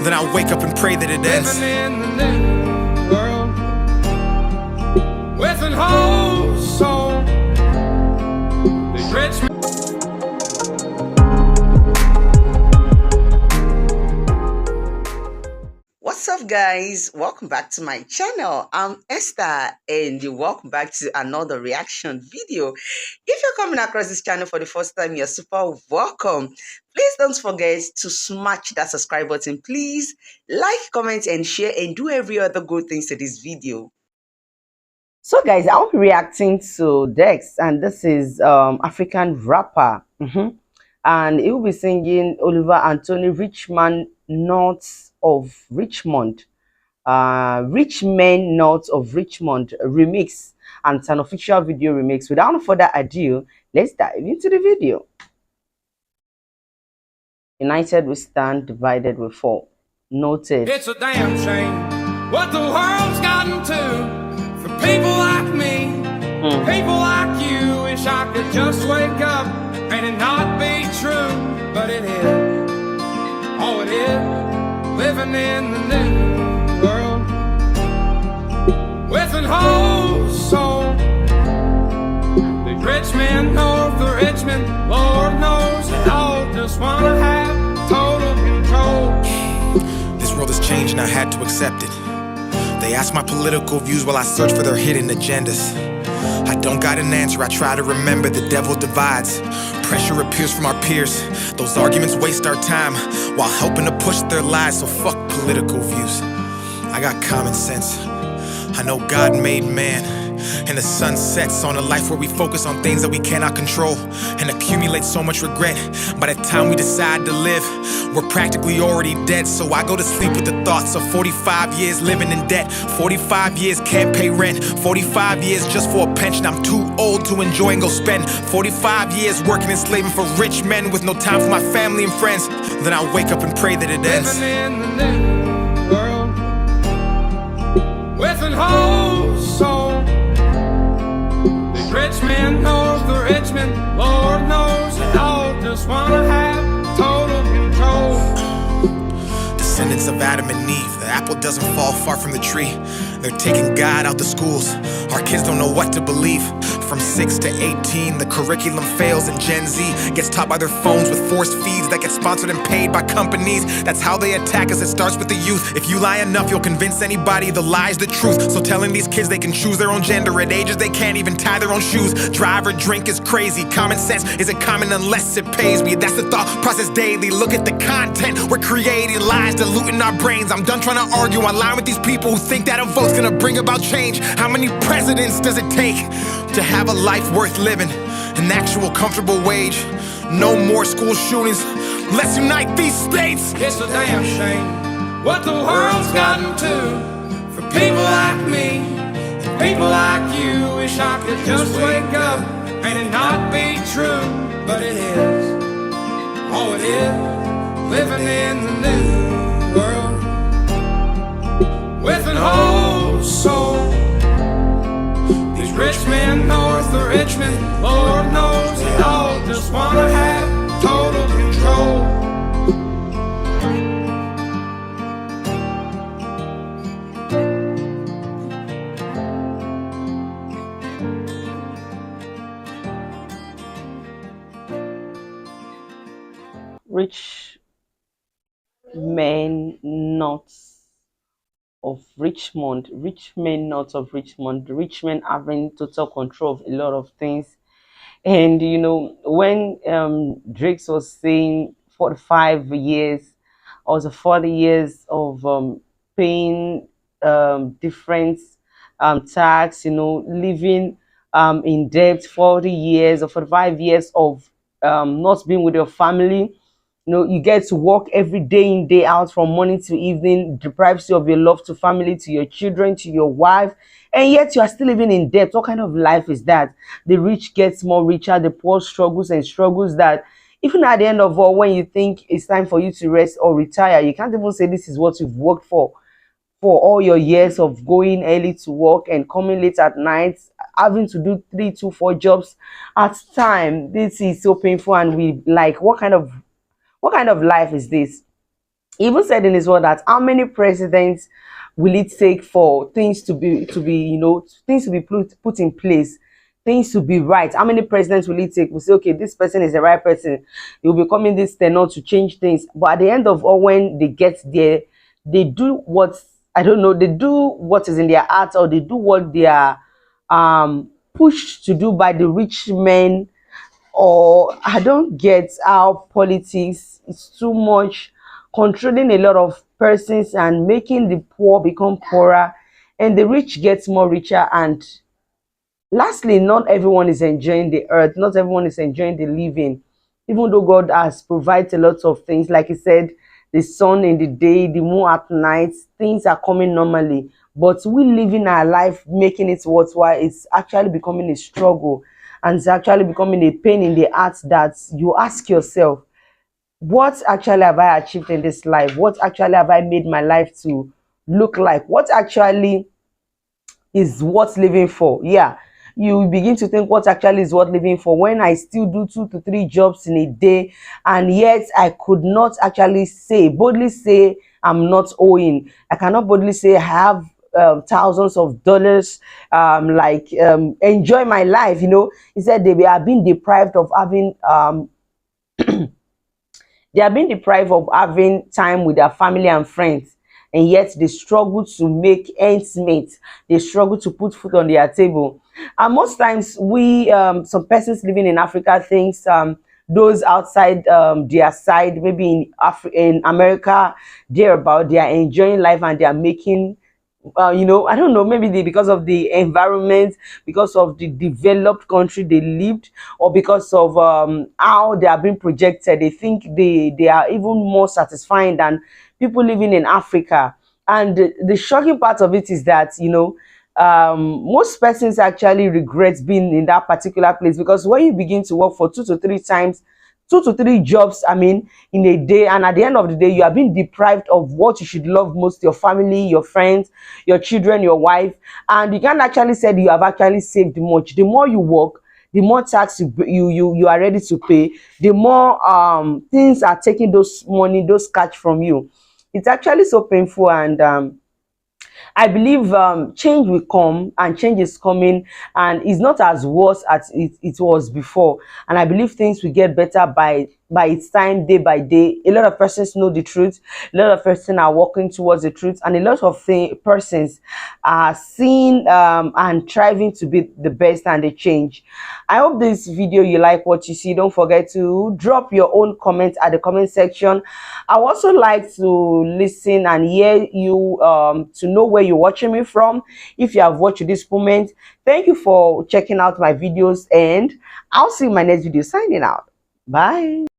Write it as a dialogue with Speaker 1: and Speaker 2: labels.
Speaker 1: Then I wake up and pray that it ends.
Speaker 2: Living in the new world with an whole soul. The Richmond.
Speaker 3: What's up, guys? Welcome back to my channel. I'm Esther and welcome back to another reaction video. If you're coming across this channel for the first time, you're super welcome. Please don't forget to smash that subscribe button. Please like, comment and share and do every other good things to this video. So guys, I'll be reacting to DAX, and this is African rapper, and he will be singing Oliver Anthony Richmond North of Richmond, Rich Men North of Richmond remix, and it's an official video remix. Without further ado, let's dive into the video. United we stand, divided we fall. Noted.
Speaker 2: It's a damn shame what the world's gotten to. For people like me, people like you, wish I could just wake up and it not be true. But it is, oh it is, living in the new world with an whole soul. The Richmond North, the Richmond, Lord knows they all just wanna have total control.
Speaker 1: This world has changed and I had to accept it. They ask my political views while I search for their hidden agendas. I don't got an answer, I try to remember the devil divides. Pressure appears from our peers. Those arguments waste our time while helping to push their lies, so fuck political views. I got common sense. I know God made man, and the sun sets on a life where we focus on things that we cannot control and accumulate so much regret. By the time we decide to live, we're practically already dead. So I go to sleep with the thoughts of 45 years living in debt, 45 years can't pay rent, 45 years just for a pension I'm too old to enjoy and go spend, 45 years working and slaving for rich men with no time for my family and friends. Then I wake up and pray that it ends.
Speaker 2: Living in the new world with an whole soul. The Richmond North, the Richmond, Lord knows they all just wanna have total control.
Speaker 1: Descendants of Adam and Eve, the apple doesn't fall far from the tree. They're taking God out the schools. Our kids don't know what to believe. From 6 to 18, the curriculum fails and Gen Z gets taught by their phones with forced feeds that get sponsored and paid by companies. That's how they attack us, it starts with the youth. If you lie enough, you'll convince anybody the lie's the truth. So telling these kids they can choose their own gender at ages they can't even tie their own shoes. Drive or drink is crazy. Common sense isn't common unless it pays me. That's the thought process daily. Look at the content we're creating, lies diluting our brains. I'm done trying to argue online with these people who think that a vote's gonna bring about change. How many presidents does it take to have a life worth living? An actual comfortable wage. No more school shootings. Let's unite these states.
Speaker 2: It's a damn shame what the world's gotten to. For people like me, people like you, wish I could just wake up and it not be true. But it is, oh it is, living in the new world with an whole soul. These rich men north of Richmond, Lord knows they all just wanna have total control.
Speaker 3: Rich men not of Richmond, rich men north of Richmond, rich men having total control of a lot of things. And you know, when Drake was saying 45 years, or the 40 years of paying different tax, you know, living in debt, 40 years or 45 years of not being with your family. You know, you get to work every day in, day out, from morning to evening, deprives you of your love to family, to your children, to your wife, and yet you are still living in debt. What kind of life is that? The rich gets more richer, the poor struggles and struggles that even at the end of all, when you think it's time for you to rest or retire, you can't even say this is what you've worked for all your years of going early to work and coming late at night, having to do 3 to 4 jobs at time. This is so painful, and we like, what kind of life is this? He even said in his word that how many presidents will it take for things to be things to be put in place, things to be right? How many presidents will it take? We say, okay, this person is the right person, he will be coming this tenure to change things. But at the end of all, when they get there, they do what, I don't know, they do what is in their heart, or they do what they are pushed to do by the rich men. Or I don't get how politics is too much, controlling a lot of persons and making the poor become poorer and the rich gets more richer. And lastly, not everyone is enjoying the earth, not everyone is enjoying the living, even though God has provided a lot of things. Like he said, the sun in the day, the moon at night, things are coming normally. But we living our life, making it worthwhile, it's actually becoming a struggle, and it's actually becoming a pain in the heart that you ask yourself, what actually have I achieved in this life? What actually have I made my life to look like? What actually is worth living for? Yeah, you begin to think what actually is worth living for when I still do 2 to 3 jobs in a day, and yet I could not actually boldly say I'm not owing. I cannot boldly say I have thousands of dollars, enjoy my life. He said they are being deprived of having time with their family and friends, and yet they struggle to make ends meet. They struggle to put food on their table. And most times we some persons living in Africa thinks those outside their side, maybe in America, they are enjoying life and they are making I don't know, maybe because of the environment, because of the developed country they lived, or because of how they are being projected. They think they are even more satisfying than people living in Africa. And the shocking part of it is that most persons actually regret being in that particular place, because when you begin to work for 2 to 3 jobs, I mean, in a day, and at the end of the day, you are being deprived of what you should love most: your family, your friends, your children, your wife. And you can't actually say that you have actually saved much. The more you work, the more tax you are ready to pay, the more things are taking those money, those cash from you. It's actually so painful. And I believe change will come, and change is coming, and it's not as worse as it was before. And I believe things will get better by its time, day by day. A lot of persons know the truth, a lot of persons are working towards the truth, and a lot of persons are seeing and striving to be the best, and they change. I hope this video you like what you see. Don't forget to drop your own comments at the comment section. I would also like to listen and hear you, to know where you're watching me from. If you have watched this moment, thank you for checking out my videos, and I'll see you in my next video. Signing out. Bye.